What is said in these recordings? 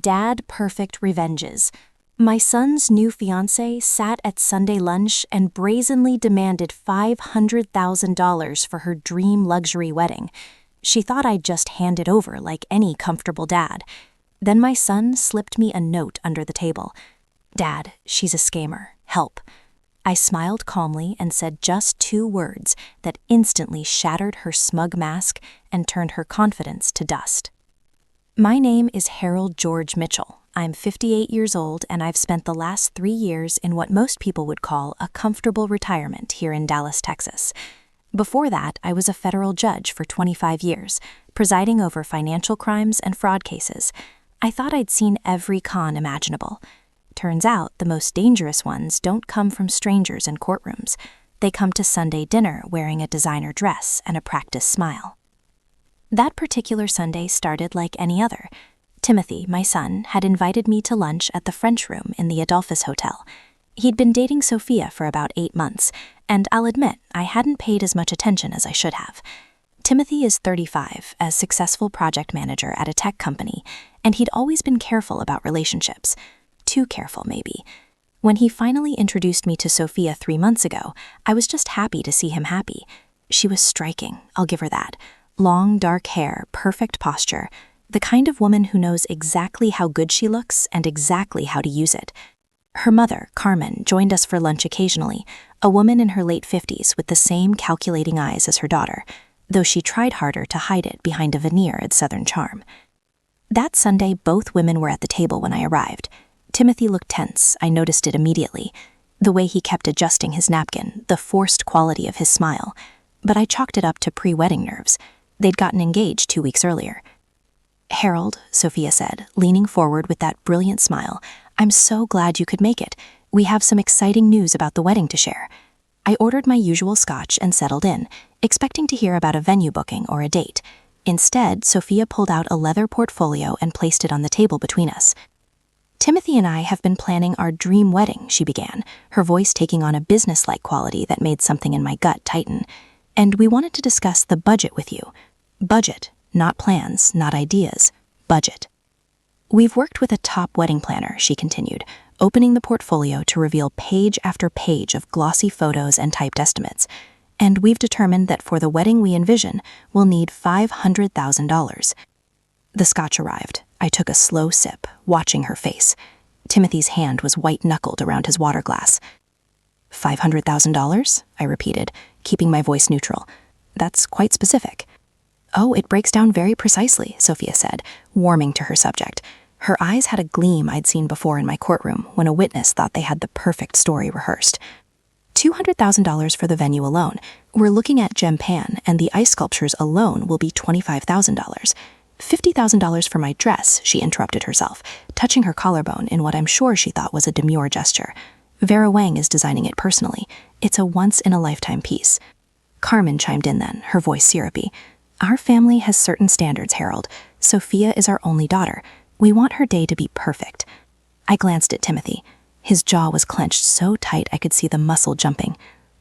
Dad Perfect Revenges. My son's new fiancée sat at Sunday lunch and brazenly demanded $500,000 for her dream luxury wedding. She thought I'd just hand it over like any comfortable dad. Then my son slipped me a note under the table. "Dad, she's a scammer. Help." I smiled calmly and said just 2 words that instantly shattered her smug mask and turned her confidence to dust. My name is Harold George Mitchell. I'm 58 years old and I've spent the last 3 years in what most people would call a comfortable retirement here in Dallas, Texas. Before that, I was a federal judge for 25 years, presiding over financial crimes and fraud cases. I thought I'd seen every con imaginable. Turns out the most dangerous ones don't come from strangers in courtrooms. They come to Sunday dinner wearing a designer dress and a practiced smile. That particular Sunday started like any other. Timothy, my son, had invited me to lunch at the French Room in the Adolphus Hotel. He'd been dating Sophia for about 8 months, and I'll admit I hadn't paid as much attention as I should have. Timothy is 35, a successful project manager at a tech company, and he'd always been careful about relationships. Too careful, maybe. When he finally introduced me to Sophia 3 months ago, I was just happy to see him happy. She was striking, I'll give her that. Long, dark hair, perfect posture, the kind of woman who knows exactly how good she looks and exactly how to use it. Her mother, Carmen, joined us for lunch occasionally, a woman in her late 50s with the same calculating eyes as her daughter, though she tried harder to hide it behind a veneer of Southern charm. That Sunday, both women were at the table when I arrived. Timothy looked tense, I noticed it immediately. The way he kept adjusting his napkin, the forced quality of his smile. But I chalked it up to pre-wedding nerves. They'd gotten engaged 2 weeks earlier. "Harold," Sophia said, leaning forward with that brilliant smile, "I'm so glad you could make it. We have some exciting news about the wedding to share." I ordered my usual scotch and settled in, expecting to hear about a venue booking or a date. Instead, Sophia pulled out a leather portfolio and placed it on the table between us. "Timothy and I have been planning our dream wedding," she began, her voice taking on a business-like quality that made something in my gut tighten. "And we wanted to discuss the budget with you. Budget, not plans, not ideas. Budget." "We've worked with a top wedding planner," she continued, opening the portfolio to reveal page after page of glossy photos and typed estimates. "And we've determined that for the wedding we envision, we'll need $500,000. The scotch arrived. I took a slow sip, watching her face. Timothy's hand was white-knuckled around his water glass. $500,000? I repeated, keeping my voice neutral. "That's quite specific." "Oh, it breaks down very precisely," Sophia said, warming to her subject. Her eyes had a gleam I'd seen before in my courtroom when a witness thought they had the perfect story rehearsed. $200,000 for the venue alone. We're looking at gem pan, and the ice sculptures alone will be $25,000. $50,000 for my dress," she interrupted herself, touching her collarbone in what I'm sure she thought was a demure gesture. "Vera Wang is designing it personally. It's a once-in-a-lifetime piece." Carmen chimed in then, her voice syrupy. "Our family has certain standards, Harold. Sophia is our only daughter. We want her day to be perfect." I glanced at Timothy. His jaw was clenched so tight I could see the muscle jumping.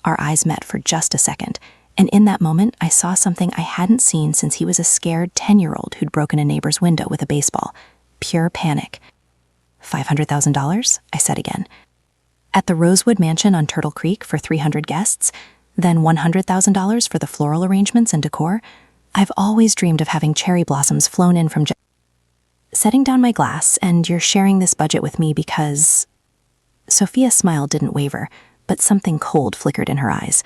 Our eyes met for just a second, and in that moment I saw something I hadn't seen since he was a scared 10-year-old who'd broken a neighbor's window with a baseball. Pure panic. $500,000? I said again. "At the Rosewood Mansion on Turtle Creek for 300 guests? Then $100,000 for the floral arrangements and decor? I've always dreamed of having cherry blossoms flown in from Setting down my glass, and you're sharing this budget with me because..." Sophia's smile didn't waver, but something cold flickered in her eyes.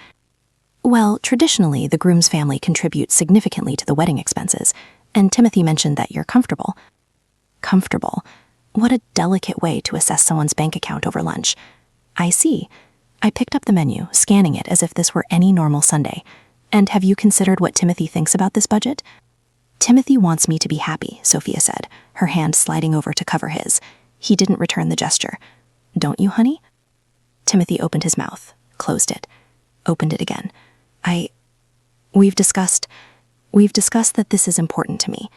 "Well, traditionally, the groom's family contributes significantly to the wedding expenses, and Timothy mentioned that you're comfortable." Comfortable? What a delicate way to assess someone's bank account over lunch. "I see." I picked up the menu, scanning it as if this were any normal Sunday. "And have you considered what Timothy thinks about this budget?" "Timothy wants me to be happy," Sophia said, her hand sliding over to cover his. He didn't return the gesture. "Don't you, honey?" Timothy opened his mouth, closed it, opened it again. We've discussed that this is important to me.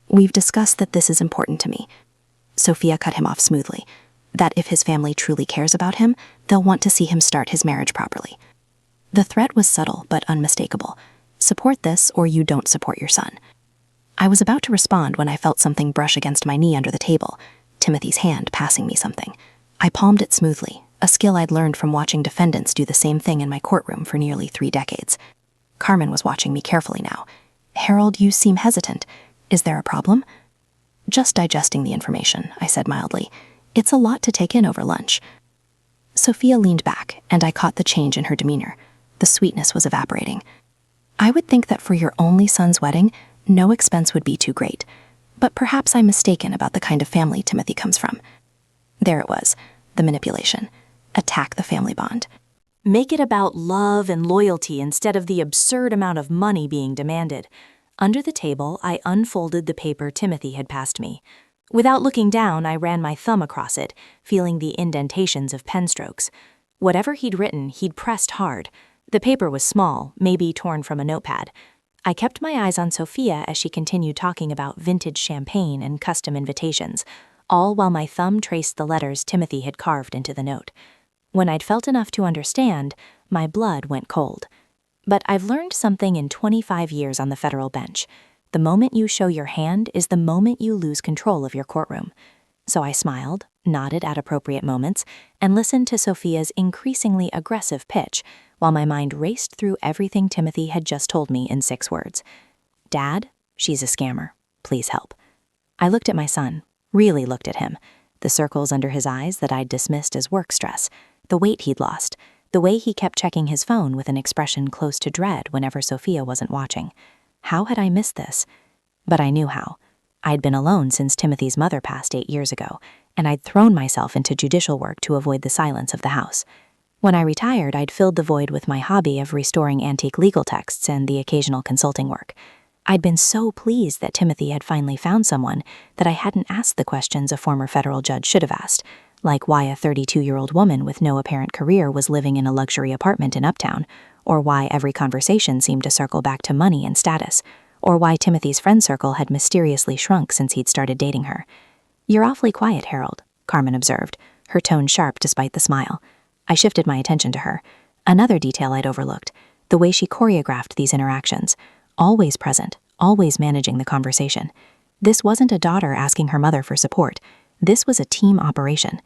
We've discussed that this is important to me." Sophia cut him off smoothly. That if his family truly cares about him, they'll want to see him start his marriage properly. The threat was subtle but unmistakable. Support this or you don't support your son. I was about to respond when I felt something brush against my knee under the table, Timothy's hand passing me something. I palmed it smoothly, a skill I'd learned from watching defendants do the same thing in my courtroom for nearly 3 decades. Carmen was watching me carefully now. "Harold, you seem hesitant. Is there a problem?" "Just digesting the information," I said mildly. "It's a lot to take in over lunch." Sophia leaned back, and I caught the change in her demeanor. The sweetness was evaporating. "I would think that for your only son's wedding, no expense would be too great. But perhaps I'm mistaken about the kind of family Timothy comes from." There it was, the manipulation. Attack the family bond. Make it about love and loyalty instead of the absurd amount of money being demanded. Under the table, I unfolded the paper Timothy had passed me. Without looking down, I ran my thumb across it, feeling the indentations of pen strokes. Whatever he'd written, he'd pressed hard. The paper was small, maybe torn from a notepad. I kept my eyes on Sophia as she continued talking about vintage champagne and custom invitations, all while my thumb traced the letters Timothy had carved into the note. When I'd felt enough to understand, my blood went cold. But I've learned something in 25 years on the federal bench. The moment you show your hand is the moment you lose control of your courtroom. So I smiled, nodded at appropriate moments, and listened to Sophia's increasingly aggressive pitch, while my mind raced through everything Timothy had just told me in 6 words. "Dad, she's a scammer. Please help." I looked at my son, really looked at him. The circles under his eyes that I'd dismissed as work stress, the weight he'd lost, the way he kept checking his phone with an expression close to dread whenever Sophia wasn't watching. How had I missed this? But I knew how. I'd been alone since Timothy's mother passed 8 years ago, and I'd thrown myself into judicial work to avoid the silence of the house. When I retired, I'd filled the void with my hobby of restoring antique legal texts and the occasional consulting work. I'd been so pleased that Timothy had finally found someone that I hadn't asked the questions a former federal judge should have asked, like why a 32-year-old woman with no apparent career was living in a luxury apartment in Uptown, or why every conversation seemed to circle back to money and status, or why Timothy's friend circle had mysteriously shrunk since he'd started dating her. "You're awfully quiet, Harold," Carmen observed, her tone sharp despite the smile. I shifted my attention to her. Another detail I'd overlooked, the way she choreographed these interactions, always present, always managing the conversation. This wasn't a daughter asking her mother for support. This was a team operation.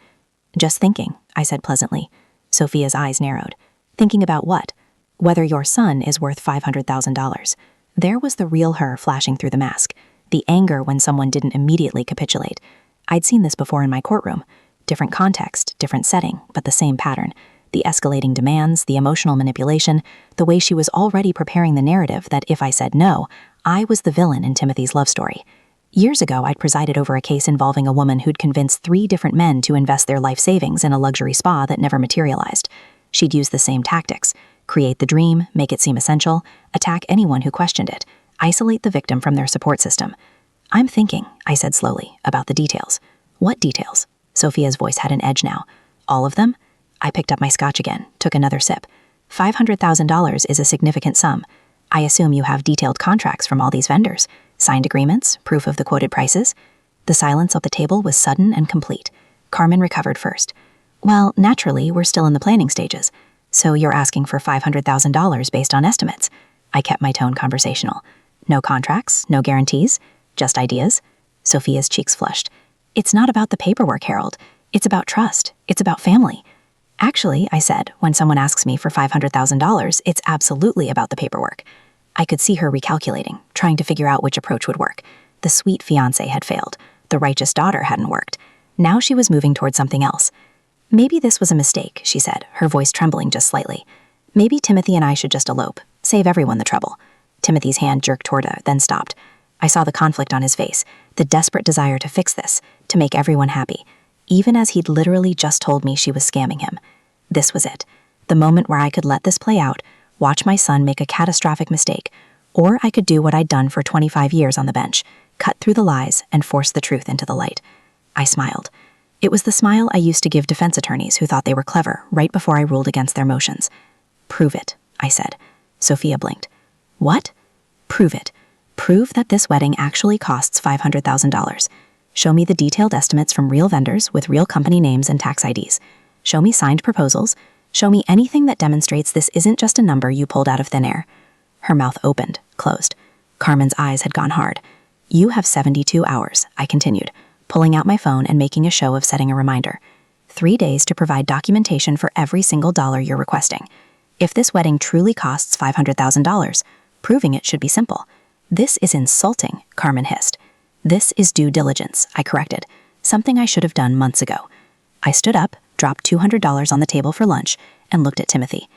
"Just thinking," I said pleasantly. Sophia's eyes narrowed. "Thinking about what?" "Whether your son is worth $500,000. There was the real her flashing through the mask, the anger when someone didn't immediately capitulate. I'd seen this before in my courtroom. Different context, different setting, but the same pattern. The escalating demands, the emotional manipulation, the way she was already preparing the narrative that if I said no, I was the villain in Timothy's love story. Years ago, I'd presided over a case involving a woman who'd convinced 3 different men to invest their life savings in a luxury spa that never materialized. She'd use the same tactics: create the dream, make it seem essential, attack anyone who questioned it, isolate the victim from their support system. "I'm thinking," I said slowly, "about the details." "What details?" Sophia's voice had an edge now. "All of them?" I picked up my scotch again, took another sip. $500,000 is a significant sum. I assume you have detailed contracts from all these vendors, signed agreements, proof of the quoted prices. The silence at the table was sudden and complete. Carmen recovered first. "Well, naturally, we're still in the planning stages. So you're asking for $500,000 based on estimates." I kept my tone conversational. "No contracts, no guarantees, just ideas?" Sophia's cheeks flushed. "It's not about the paperwork, Harold. It's about trust. It's about family." "Actually," I said, "when someone asks me for $500,000, it's absolutely about the paperwork." I could see her recalculating, trying to figure out which approach would work. The sweet fiancé had failed. The righteous daughter hadn't worked. Now she was moving toward something else. "Maybe this was a mistake," she said, her voice trembling just slightly. "Maybe Timothy and I should just elope, save everyone the trouble." Timothy's hand jerked toward her, then stopped. I saw the conflict on his face, the desperate desire to fix this, to make everyone happy, even as he'd literally just told me she was scamming him. This was it, the moment where I could let this play out, watch my son make a catastrophic mistake, or I could do what I'd done for 25 years on the bench, cut through the lies and force the truth into the light. I smiled. It was the smile I used to give defense attorneys who thought they were clever right before I ruled against their motions. "Prove it," I said. Sophia blinked. "What?" "Prove it. Prove that this wedding actually costs $500,000. Show me the detailed estimates from real vendors with real company names and tax IDs. Show me signed proposals. Show me anything that demonstrates this isn't just a number you pulled out of thin air." Her mouth opened, closed. Carmen's eyes had gone hard. You have 72 hours, I continued, pulling out my phone and making a show of setting a reminder. 3 days to provide documentation for every single dollar you're requesting. If this wedding truly costs $500,000, proving it should be simple. This is insulting, Carmen hissed. This is due diligence, I corrected, something I should have done months ago. I stood up, dropped $200 on the table for lunch, and looked at Timothy.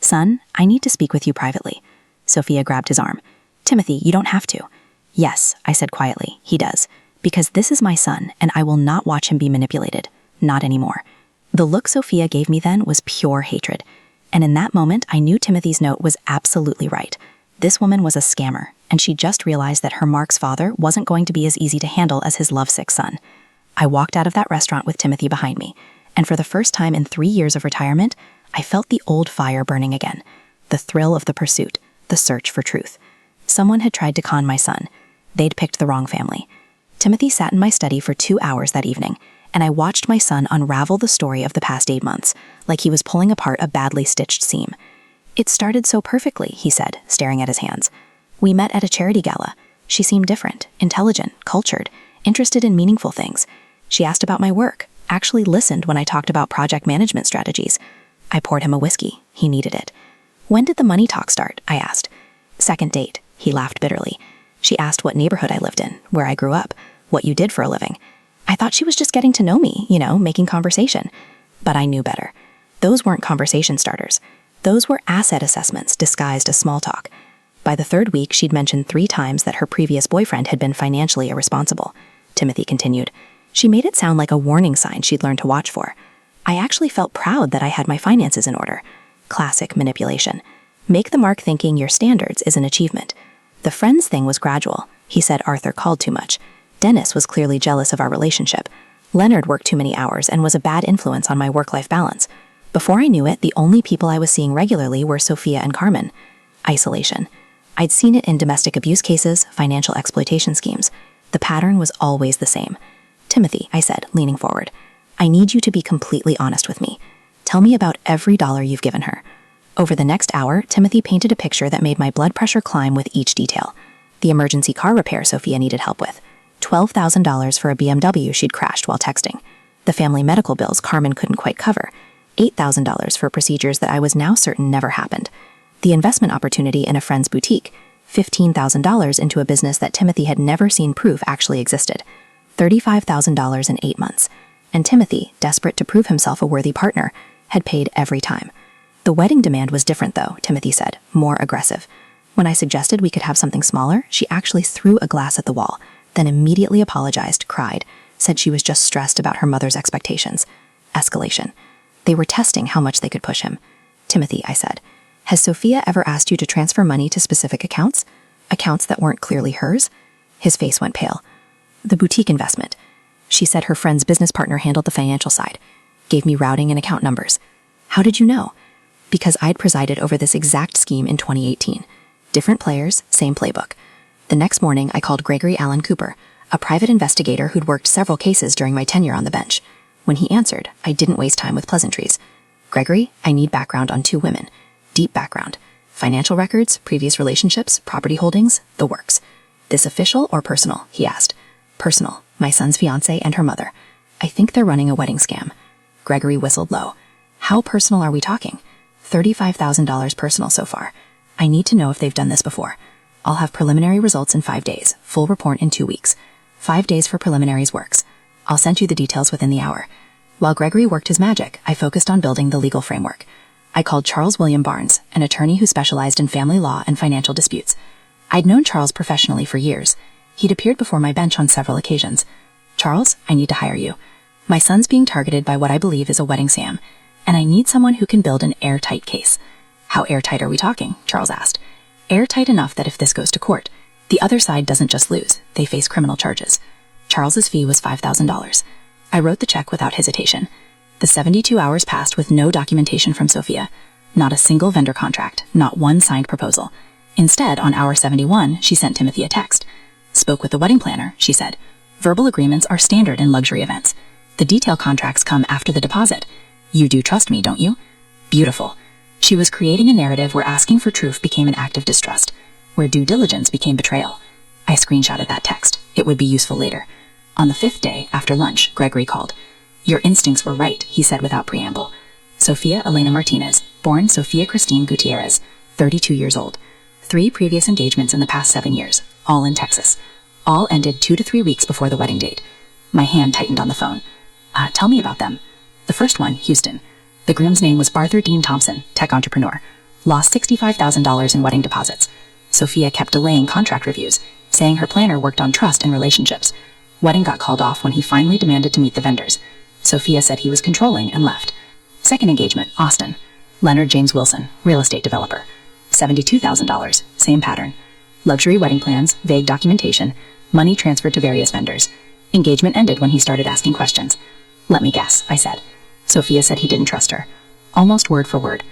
Son, I need to speak with you privately. Sophia grabbed his arm. Timothy, you don't have to. Yes, I said quietly, he does. Because this is my son, and I will not watch him be manipulated. Not anymore. The look Sophia gave me then was pure hatred. And in that moment, I knew Timothy's note was absolutely right. This woman was a scammer, and she just realized that her Mark's father wasn't going to be as easy to handle as his lovesick son. I walked out of that restaurant with Timothy behind me, and for the first time in 3 years of retirement, I felt the old fire burning again. The thrill of the pursuit, the search for truth. Someone had tried to con my son. They'd picked the wrong family. Timothy sat in my study for 2 hours that evening, and I watched my son unravel the story of the past 8 months, like he was pulling apart a badly stitched seam. It started so perfectly, he said, staring at his hands. We met at a charity gala. She seemed different, intelligent, cultured, interested in meaningful things. She asked about my work, actually listened when I talked about project management strategies. I poured him a whiskey. He needed it. When did the money talk start? I asked. Second date. He laughed bitterly. She asked what neighborhood I lived in, where I grew up, what you did for a living. I thought she was just getting to know me, making conversation. But I knew better. Those weren't conversation starters. Those were asset assessments disguised as small talk. By the 3rd week, she'd mentioned 3 times that her previous boyfriend had been financially irresponsible. Timothy continued. She made it sound like a warning sign she'd learned to watch for. I actually felt proud that I had my finances in order. Classic manipulation. Make the mark thinking your standards is an achievement. The friends thing was gradual. He said Arthur called too much. Dennis was clearly jealous of our relationship. Leonard worked too many hours and was a bad influence on my work-life balance. Before I knew it, the only people I was seeing regularly were Sophia and Carmen. Isolation. I'd seen it in domestic abuse cases, financial exploitation schemes. The pattern was always the same. Timothy, I said, leaning forward, I need you to be completely honest with me. Tell me about every dollar you've given her. Over the next hour, Timothy painted a picture that made my blood pressure climb with each detail. The emergency car repair Sophia needed help with. $12,000 for a BMW she'd crashed while texting. The family medical bills Carmen couldn't quite cover. $8,000 for procedures that I was now certain never happened. The investment opportunity in a friend's boutique. $15,000 into a business that Timothy had never seen proof actually existed. $35,000 in 8 months. And Timothy, desperate to prove himself a worthy partner, had paid every time. The wedding demand was different though, Timothy said, more aggressive. When I suggested we could have something smaller, she actually threw a glass at the wall, then immediately apologized, cried, said she was just stressed about her mother's expectations. Escalation. They were testing how much they could push him. Timothy, I said, has Sophia ever asked you to transfer money to specific accounts? Accounts that weren't clearly hers? His face went pale. The boutique investment. She said her friend's business partner handled the financial side. Gave me routing and account numbers. How did you know? Because I'd presided over this exact scheme in 2018. Different players, same playbook. The next morning, I called Gregory Allen Cooper, a private investigator who'd worked several cases during my tenure on the bench. When he answered, I didn't waste time with pleasantries. Gregory, I need background on 2 women. Deep background. Financial records, previous relationships, property holdings, the works. This official or personal? He asked. Personal. My son's fiancée and her mother. I think they're running a wedding scam. Gregory whistled low. How personal are we talking? $35,000 personal so far. I need to know if they've done this before. I'll have preliminary results in 5 days, full report in 2 weeks. 5 days for preliminaries works. I'll send you the details within the hour. While Gregory worked his magic, I focused on building the legal framework. I called Charles William Barnes, an attorney who specialized in family law and financial disputes. I'd known Charles professionally for years. He'd appeared before my bench on several occasions. Charles, I need to hire you. My son's being targeted by what I believe is a wedding scam, and I need someone who can build an airtight case. How airtight are we talking? Charles asked. Airtight enough that if this goes to court, the other side doesn't just lose, they face criminal charges. Charles's fee was $5,000. I wrote the check without hesitation. The 72 hours passed with no documentation from Sophia. Not a single vendor contract, not one signed proposal. Instead, on hour 71, she sent Timothy a text. Spoke with the wedding planner, she said. Verbal agreements are standard in luxury events. The detail contracts come after the deposit. You do trust me, don't you? Beautiful. She was creating a narrative where asking for truth became an act of distrust, where due diligence became betrayal. I screenshotted that text. It would be useful later. On the 5th day, after lunch, Gregory called. "Your instincts were right," he said without preamble. Sofia Elena Martinez, born Sofia Christine Gutierrez, 32 years old. 3 previous engagements in the past 7 years, all in Texas. All ended 2 to 3 weeks before the wedding date. My hand tightened on the phone. Tell me about them." The first one, Houston. The groom's name was Barthur Dean Thompson, tech entrepreneur. Lost $65,000 in wedding deposits. Sofia kept delaying contract reviews, saying her planner worked on trust and relationships. Wedding got called off when he finally demanded to meet the vendors. Sofia said he was controlling and left. Second engagement, Austin. Leonard James Wilson, real estate developer. $72,000, same pattern. Luxury wedding plans, vague documentation, money transferred to various vendors. Engagement ended when he started asking questions. "Let me guess," I said. Sofia said he didn't trust her. Almost word for word.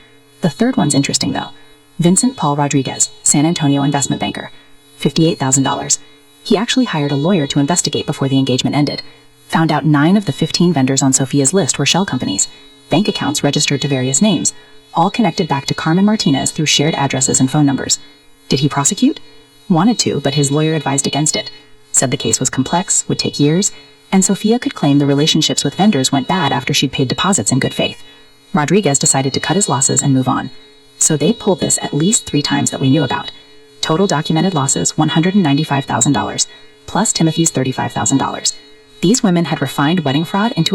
The third one's interesting, though. Vincent Paul Rodriguez, San Antonio investment banker. $58,000. He actually hired a lawyer to investigate before the engagement ended. Found out 9 of the 15 vendors on Sofia's list were shell companies. Bank accounts registered to various names, all connected back to Carmen Martinez through shared addresses and phone numbers. Did he prosecute? Wanted to, but his lawyer advised against it. Said the case was complex, would take years, and Sofia could claim the relationships with vendors went bad after she'd paid deposits in good faith. Rodriguez decided to cut his losses and move on. So they pulled this at least 3 times that we knew about. Total documented losses, $195,000, plus Timothy's $35,000. These women had refined wedding fraud into